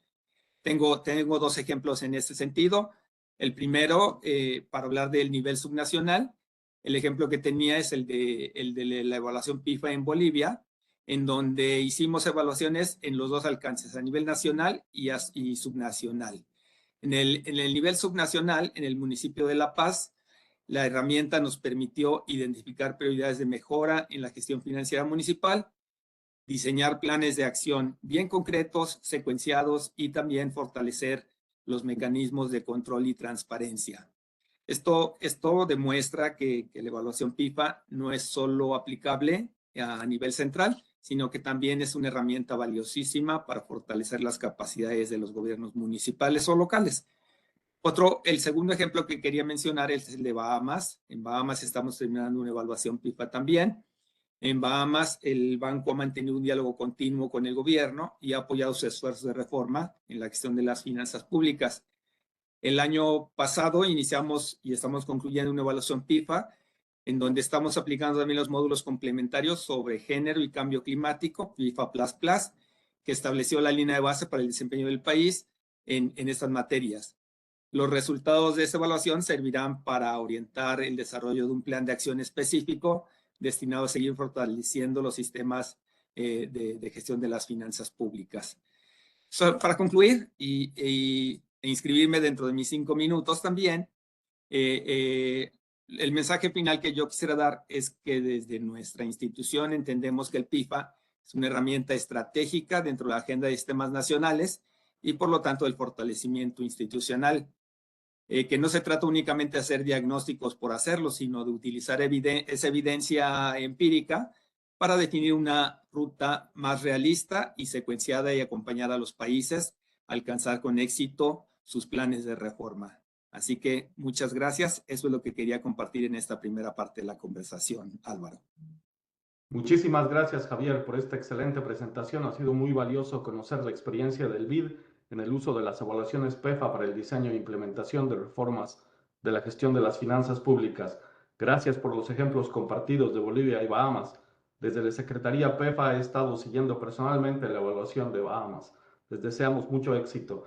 Tengo dos ejemplos en este sentido. El primero, para hablar del nivel subnacional, el ejemplo que tenía es el de la evaluación PIFA en Bolivia, en donde hicimos evaluaciones en los dos alcances, a nivel nacional y subnacional. En el nivel subnacional, en el municipio de La Paz, la herramienta nos permitió identificar prioridades de mejora en la gestión financiera municipal, diseñar planes de acción bien concretos, secuenciados y también fortalecer los mecanismos de control y transparencia. Esto demuestra que la evaluación PIFA no es solo aplicable a nivel central, sino que también es una herramienta valiosísima para fortalecer las capacidades de los gobiernos municipales o locales. El segundo ejemplo que quería mencionar es el de Bahamas. En Bahamas estamos terminando una evaluación PIFA también. En Bahamas, el banco ha mantenido un diálogo continuo con el gobierno y ha apoyado sus esfuerzos de reforma en la gestión de las finanzas públicas. El año pasado iniciamos y estamos concluyendo una evaluación PIFA en donde estamos aplicando también los módulos complementarios sobre género y cambio climático, PIFA++, que estableció la línea de base para el desempeño del país en estas materias. Los resultados de esa evaluación servirán para orientar el desarrollo de un plan de acción específico destinado a seguir fortaleciendo los sistemas de gestión de las finanzas públicas. Para concluir e inscribirme dentro de mis 5 minutos también, el mensaje final que yo quisiera dar es que desde nuestra institución entendemos que el PIFA es una herramienta estratégica dentro de la agenda de sistemas nacionales y por lo tanto el fortalecimiento institucional. Que no se trata únicamente de hacer diagnósticos por hacerlo, sino de utilizar esa evidencia empírica para definir una ruta más realista y secuenciada y acompañar a los países a alcanzar con éxito sus planes de reforma. Así que muchas gracias. Eso es lo que quería compartir en esta primera parte de la conversación, Álvaro. Muchísimas gracias, Javier, por esta excelente presentación. Ha sido muy valioso conocer la experiencia del BID en el uso de las evaluaciones PEFA para el diseño e implementación de reformas de la gestión de las finanzas públicas. Gracias por los ejemplos compartidos de Bolivia y Bahamas. Desde la Secretaría PEFA he estado siguiendo personalmente la evaluación de Bahamas. Les deseamos mucho éxito.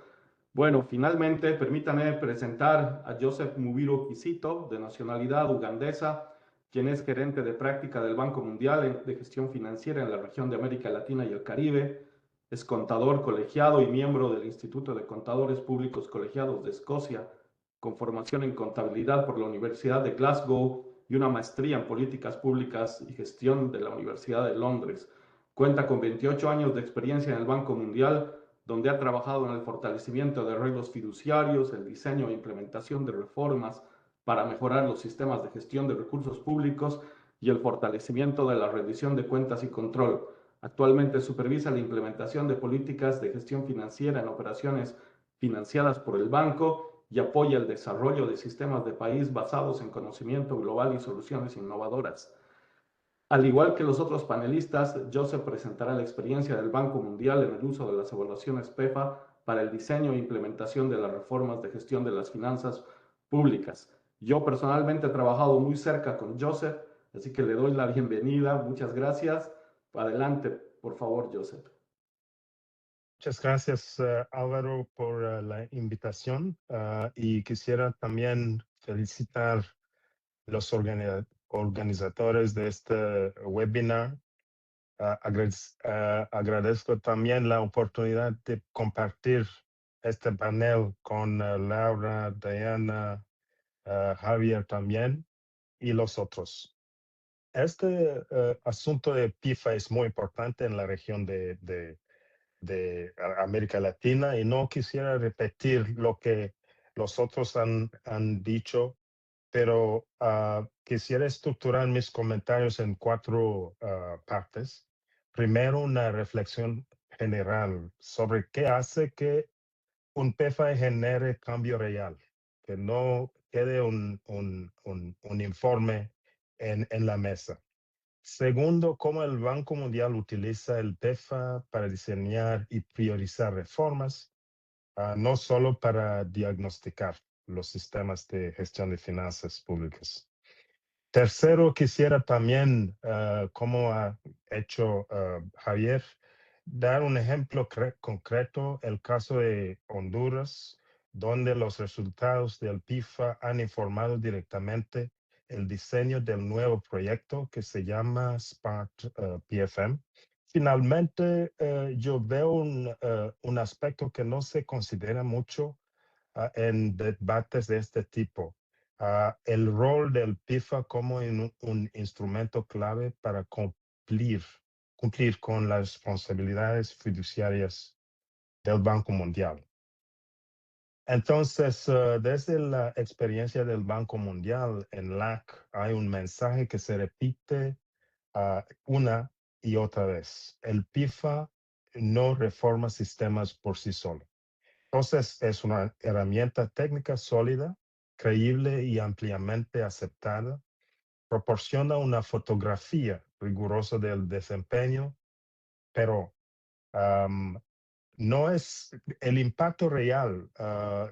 Bueno, finalmente, permítanme presentar a Joseph Mubiro Quisito, de nacionalidad ugandesa, quien es gerente de práctica del Banco Mundial de Gestión Financiera en la región de América Latina y el Caribe. Es contador colegiado y miembro del Instituto de Contadores Públicos Colegiados de Escocia, con formación en contabilidad por la Universidad de Glasgow y una maestría en políticas públicas y gestión de la Universidad de Londres. Cuenta con 28 años de experiencia en el Banco Mundial, donde ha trabajado en el fortalecimiento de arreglos fiduciarios, el diseño e implementación de reformas para mejorar los sistemas de gestión de recursos públicos y el fortalecimiento de la rendición de cuentas y control. Actualmente supervisa la implementación de políticas de gestión financiera en operaciones financiadas por el banco y apoya el desarrollo de sistemas de país basados en conocimiento global y soluciones innovadoras. Al igual que los otros panelistas, Joseph presentará la experiencia del Banco Mundial en el uso de las evaluaciones PEFA para el diseño e implementación de las reformas de gestión de las finanzas públicas. Yo personalmente he trabajado muy cerca con Joseph, así que le doy la bienvenida. Muchas gracias. Adelante, por favor, Joseph. Muchas gracias, Álvaro, por la invitación y quisiera también felicitar los organizadores de este webinar. Agradezco también la oportunidad de compartir este panel con Laura, Diana, Javier también y los otros. Este asunto de PIFA es muy importante en la región de América Latina y no quisiera repetir lo que los otros han dicho, pero quisiera estructurar mis comentarios en 4 partes. Primero, una reflexión general sobre qué hace que un PEFA genere cambio real, que no quede un informe en la mesa. Segundo, cómo el Banco Mundial utiliza el PEFA para diseñar y priorizar reformas, no solo para diagnosticar los sistemas de gestión de finanzas públicas. Tercero, quisiera también, como ha hecho Javier, dar un ejemplo concreto, el caso de Honduras, donde los resultados del PIFA han informado directamente el diseño del nuevo proyecto que se llama SPART PFM. Finalmente, yo veo un aspecto que no se considera mucho en debates de este tipo. El rol del PIFA como un instrumento clave para cumplir con las responsabilidades fiduciarias del Banco Mundial. Entonces, desde la experiencia del Banco Mundial en LAC, hay un mensaje que se repite una y otra vez. El PIFA no reforma sistemas por sí solo. Entonces, es una herramienta técnica sólida, creíble y ampliamente aceptada. Proporciona una fotografía rigurosa del desempeño, pero no es el impacto real,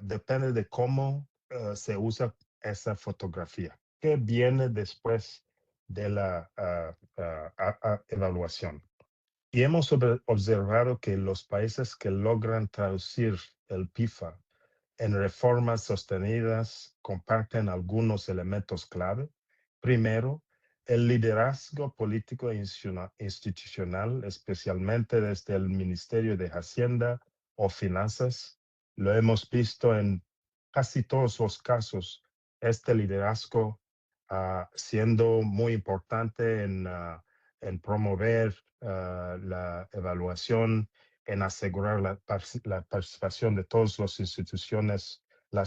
depende de cómo se usa esa fotografía, que viene después de la evaluación. Y hemos observado que los países que logran traducir el PIFA en reformas sostenidas comparten algunos elementos clave. Primero, el liderazgo político e institucional, especialmente desde el Ministerio de Hacienda o Finanzas. Lo hemos visto en casi todos los casos, este liderazgo siendo muy importante en promover la evaluación, en asegurar la participación de todas las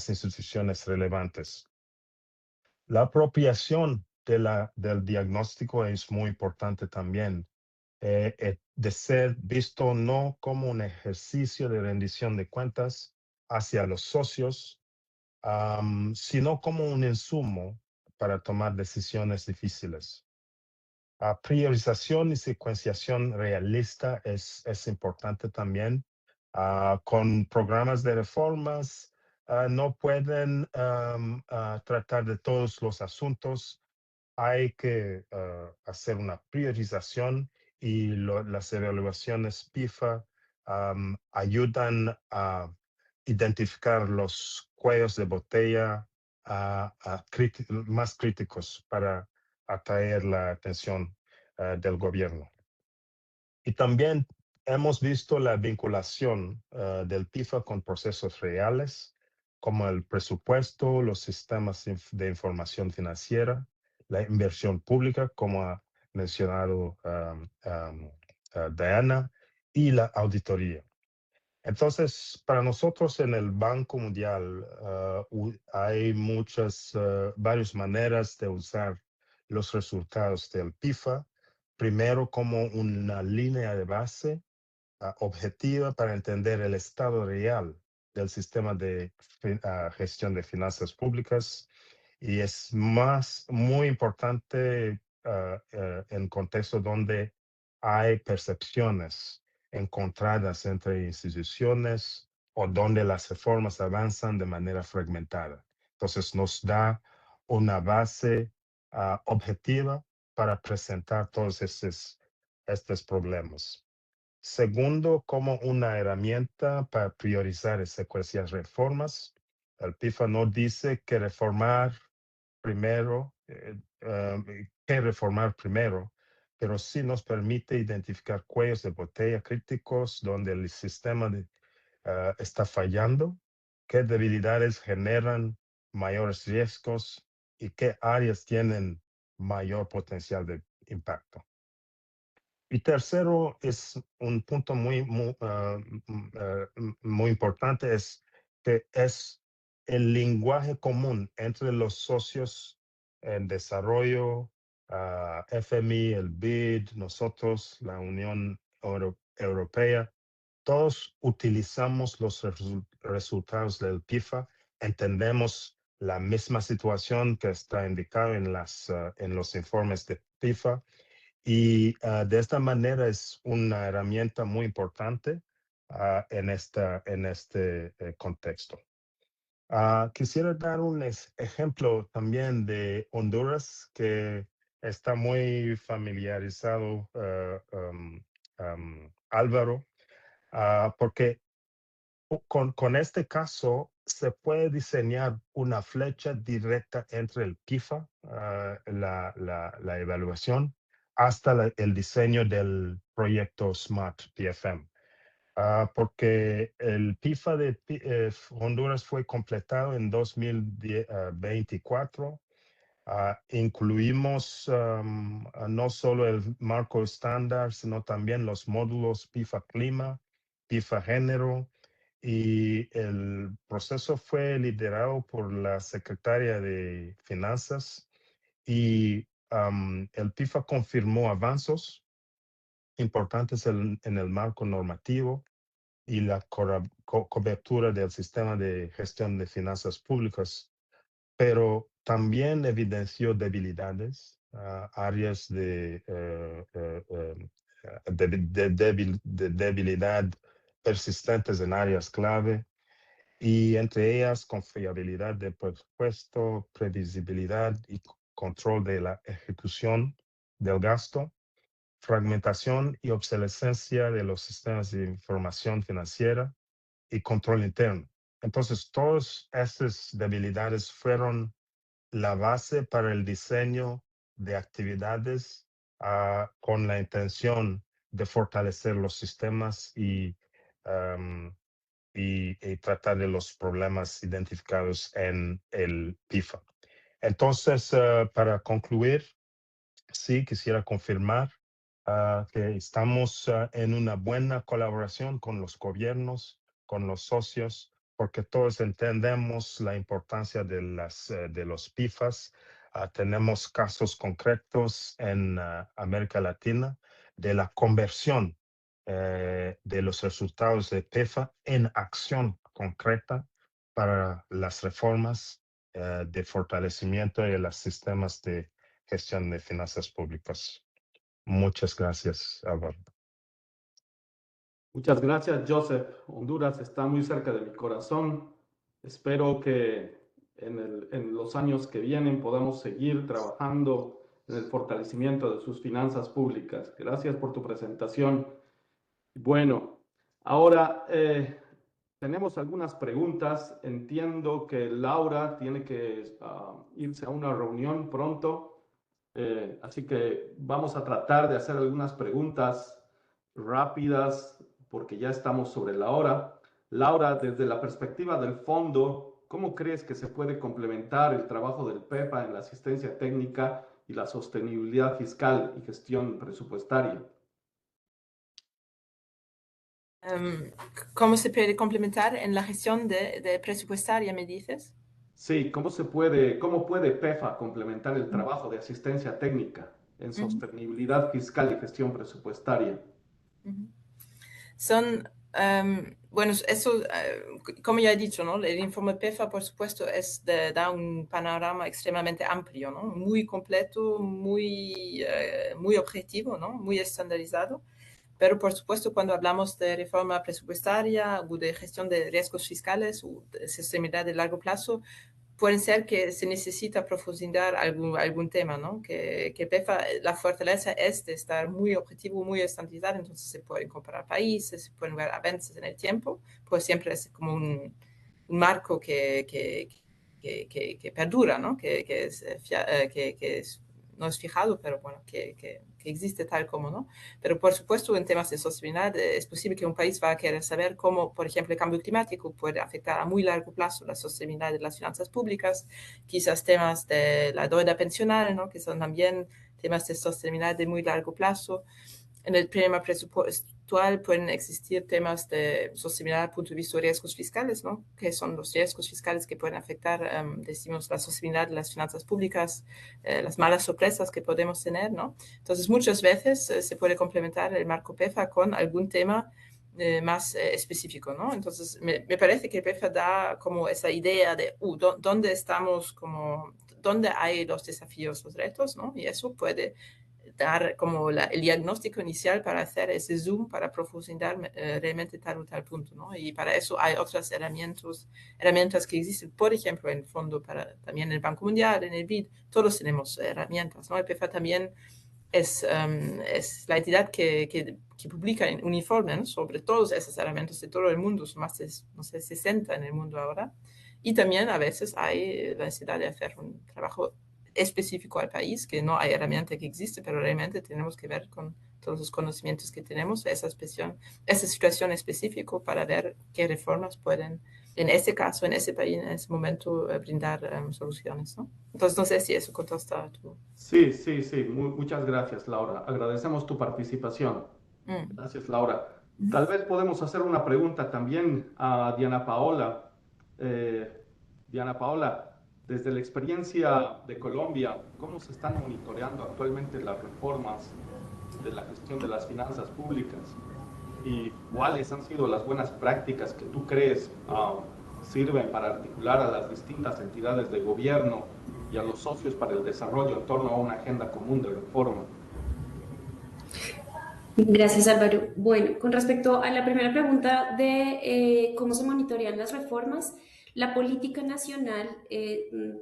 instituciones relevantes. La apropiación del diagnóstico es muy importante también, de ser visto no como un ejercicio de rendición de cuentas hacia los socios, sino como un insumo para tomar decisiones difíciles. Priorización y secuenciación realista es importante también. Con programas de reformas no pueden tratar de todos los asuntos. Hay que hacer una priorización y las evaluaciones PIFA ayudan a identificar los cuellos de botella más críticos para atraer la atención del gobierno. Y también hemos visto la vinculación del PIFA con procesos reales, como el presupuesto, los sistemas de información financiera, la inversión pública, como ha mencionado Diana, y la auditoría. Entonces, para nosotros en el Banco Mundial hay varias maneras de usar los resultados del PIFA. Primero, como una línea de base objetiva para entender el estado real del sistema de gestión de finanzas públicas. Y es muy importante en contexto donde hay percepciones encontradas entre instituciones o donde las reformas avanzan de manera fragmentada. Entonces nos da una base objetiva para presentar todos estos problemas. Segundo, como una herramienta para priorizar y secuenciar reformas. El PIFA no dice que reformar primero, pero sí nos permite identificar cuellos de botella críticos donde el sistema está fallando, qué debilidades generan mayores riesgos y qué áreas tienen mayor potencial de impacto. Y tercero, es un punto muy importante, es que es el lenguaje común entre los socios en desarrollo, FMI, el BID, nosotros, la Unión Europea. Todos utilizamos los resultados del PIFA, entendemos la misma situación que está indicada en los informes de PIFA. Y de esta manera es una herramienta muy importante en este contexto. Quisiera dar un ejemplo también de Honduras, que está muy familiarizado Álvaro, porque con este caso se puede diseñar una flecha directa entre el PIFA, la evaluación, hasta el diseño del proyecto SMART PFM. Porque el PIFA de Honduras fue completado en 2024. Incluimos no solo el marco estándar, sino también los módulos PIFA Clima, PIFA Género, y el proceso fue liderado por la secretaria de Finanzas y el PIFA confirmó avances importantes en el marco normativo y la cobertura del sistema de gestión de finanzas públicas, pero también evidenció debilidades, áreas de debilidad persistentes en áreas clave, y entre ellas confiabilidad del presupuesto, previsibilidad y control de la ejecución del gasto, fragmentación y obsolescencia de los sistemas de información financiera y control interno. Entonces, todas estas debilidades fueron la base para el diseño de actividades con la intención de fortalecer los sistemas y tratar de los problemas identificados en el PIFA. Entonces, para concluir, sí, quisiera confirmar que estamos en una buena colaboración con los gobiernos, con los socios, porque todos entendemos la importancia de los PIFAs. Tenemos casos concretos en América Latina de la conversión de los resultados de PEFA en acción concreta para las reformas de fortalecimiento de los sistemas de gestión de finanzas públicas. Muchas gracias, Álvaro. Muchas gracias, Joseph. Honduras está muy cerca de mi corazón. Espero que en los años que vienen podamos seguir trabajando en el fortalecimiento de sus finanzas públicas. Gracias por tu presentación. Bueno, ahora tenemos algunas preguntas. Entiendo que Laura tiene que irse a una reunión pronto, así que vamos a tratar de hacer algunas preguntas rápidas porque ya estamos sobre la hora. Laura, desde la perspectiva del fondo, ¿cómo crees que se puede complementar el trabajo del PEFA en la asistencia técnica y la sostenibilidad fiscal y gestión presupuestaria? ¿Cómo se puede complementar en la gestión de presupuestaria, me dices? Sí, cómo puede PEFA complementar el trabajo de asistencia técnica en sostenibilidad fiscal y gestión presupuestaria? Son, bueno, eso, como ya he dicho, ¿no? El informe PEFA, por supuesto, da un panorama extremadamente amplio, ¿no? Muy completo, muy objetivo, ¿no? Muy estandarizado. Pero, por supuesto, cuando hablamos de reforma presupuestaria o de gestión de riesgos fiscales o de sostenibilidad de largo plazo, pueden ser que se necesita profundizar algún tema, ¿no? Que PEFA, la fortaleza es de estar muy objetivo, muy estandarizado, entonces se pueden comparar países, se pueden ver avances en el tiempo, pues siempre es como un marco que perdura, ¿no? No es fijado, pero bueno, que existe tal como, ¿no? Pero por supuesto, en temas de sostenibilidad es posible que un país va a querer saber cómo, por ejemplo, el cambio climático puede afectar a muy largo plazo la sostenibilidad de las finanzas públicas, quizás temas de la deuda pensional, ¿no? Que son también temas de sostenibilidad de muy largo plazo. En el tema presupuestal pueden existir temas de sostenibilidad desde el punto de vista de riesgos fiscales, ¿no? Que son los riesgos fiscales que pueden afectar, decimos, la sostenibilidad de las finanzas públicas, las malas sorpresas que podemos tener, ¿no? Entonces, muchas veces se puede complementar el marco PEFA con algún tema más específico, ¿no? Entonces, me parece que PEFA da como esa idea de dónde estamos, como, dónde hay los desafíos, los retos, ¿no? Y eso puede dar como el diagnóstico inicial para hacer ese zoom, para profundizar realmente tal o tal punto, ¿no? Y para eso hay otras herramientas que existen, por ejemplo, en el fondo, también en el Banco Mundial, en el BID, todos tenemos herramientas, ¿no? El PEFA también es la entidad que publica un informe, ¿no? Sobre todas esas herramientas de todo el mundo, son más de, no sé, 60 en el mundo ahora, y también a veces hay la necesidad de hacer un trabajo específico al país, que no hay herramienta que existe, pero realmente tenemos que ver con todos los conocimientos que tenemos, esa situación específica para ver qué reformas pueden, en ese caso, en ese país, en ese momento, brindar soluciones, ¿no? Entonces, no sé si eso contesta a tu... Sí, muchas gracias, Laura. Agradecemos tu participación. Gracias, Laura. Tal vez podemos hacer una pregunta también a Diana Paola. Diana Paola, Desde la experiencia de Colombia, ¿cómo se están monitoreando actualmente las reformas de la gestión de las finanzas públicas? ¿Y cuáles han sido las buenas prácticas que tú crees sirven para articular a las distintas entidades de gobierno y a los socios para el desarrollo en torno a una agenda común de reforma? Gracias, Álvaro. Bueno, con respecto a la primera pregunta de cómo se monitorean las reformas, la política nacional,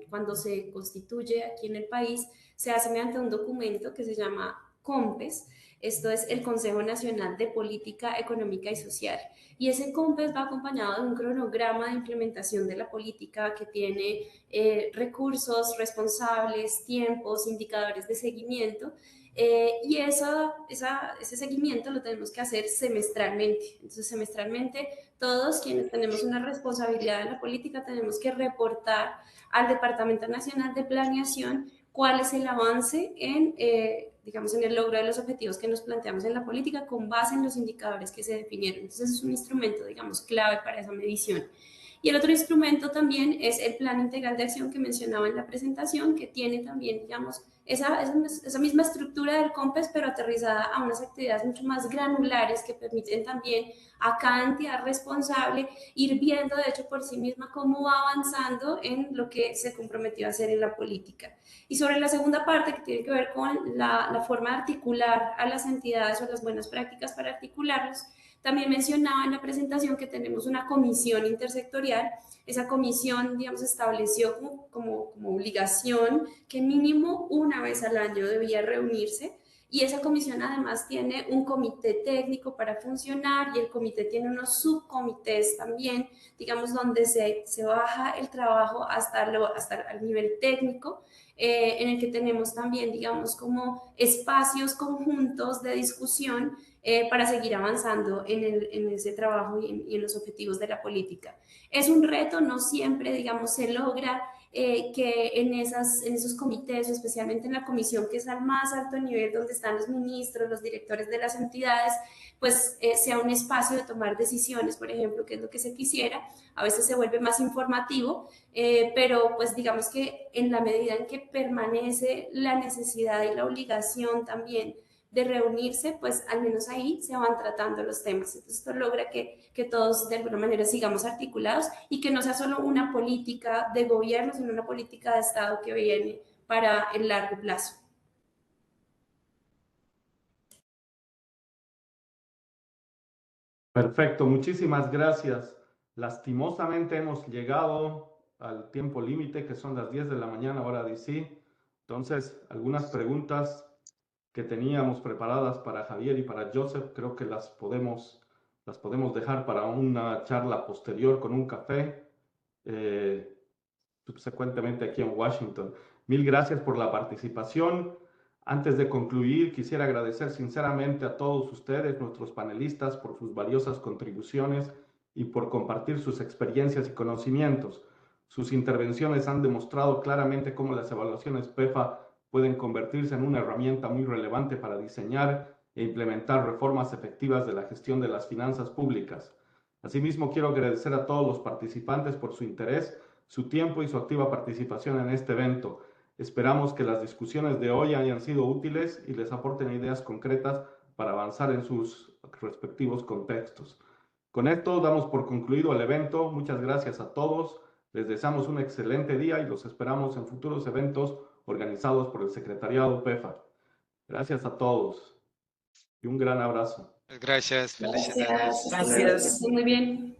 cuando se constituye aquí en el país, se hace mediante un documento que se llama COMPES. Esto es el Consejo Nacional de Política Económica y Social. Y ese COMPES va acompañado de un cronograma de implementación de la política que tiene recursos, responsables, tiempos, indicadores de seguimiento. Y ese seguimiento lo tenemos que hacer semestralmente. Entonces, semestralmente, todos quienes tenemos una responsabilidad en la política tenemos que reportar al Departamento Nacional de Planeación cuál es el avance en, digamos, en el logro de los objetivos que nos planteamos en la política con base en los indicadores que se definieron. Entonces, es un instrumento, digamos, clave para esa medición. Y el otro instrumento también es el Plan Integral de Acción que mencionaba en la presentación, que tiene también, digamos, esa misma estructura del COMPES, pero aterrizada a unas actividades mucho más granulares que permiten también a cada entidad responsable ir viendo, de hecho, por sí misma cómo va avanzando en lo que se comprometió a hacer en la política. Y sobre la segunda parte, que tiene que ver con la forma de articular a las entidades o las buenas prácticas para articularlos, también mencionaba en la presentación que tenemos una comisión intersectorial. Esa comisión, digamos, estableció como obligación que mínimo una vez al año debía reunirse, y esa comisión además tiene un comité técnico para funcionar y el comité tiene unos subcomités también, digamos, donde se baja el trabajo hasta el nivel técnico, en el que tenemos también, digamos, como espacios conjuntos de discusión para seguir avanzando en ese trabajo y en los objetivos de la política. Es un reto, no siempre, digamos, se logra que en esos comités, especialmente en la comisión que es al más alto nivel, donde están los ministros, los directores de las entidades, pues sea un espacio de tomar decisiones, por ejemplo, que es lo que se quisiera. A veces se vuelve más informativo, pero pues digamos que en la medida en que permanece la necesidad y la obligación también de reunirse, pues al menos ahí se van tratando los temas. Entonces esto logra que todos de alguna manera sigamos articulados y que no sea solo una política de gobierno, sino una política de Estado que viene para el largo plazo. Perfecto, muchísimas gracias. Lastimosamente hemos llegado al tiempo límite, que son las 10 de la mañana, hora DC. Entonces, algunas preguntas que teníamos preparadas para Javier y para Joseph, creo que las podemos dejar para una charla posterior con un café, subsecuentemente aquí en Washington. Mil gracias por la participación. Antes de concluir, quisiera agradecer sinceramente a todos ustedes, nuestros panelistas, por sus valiosas contribuciones y por compartir sus experiencias y conocimientos. Sus intervenciones han demostrado claramente cómo las evaluaciones PEFA pueden convertirse en una herramienta muy relevante para diseñar e implementar reformas efectivas de la gestión de las finanzas públicas. Asimismo, quiero agradecer a todos los participantes por su interés, su tiempo y su activa participación en este evento. Esperamos que las discusiones de hoy hayan sido útiles y les aporten ideas concretas para avanzar en sus respectivos contextos. Con esto damos por concluido el evento. Muchas gracias a todos. Les deseamos un excelente día y los esperamos en futuros eventos organizados por el Secretariado PEFA. Gracias a todos y un gran abrazo. Gracias, felicidades. Gracias. Muy bien.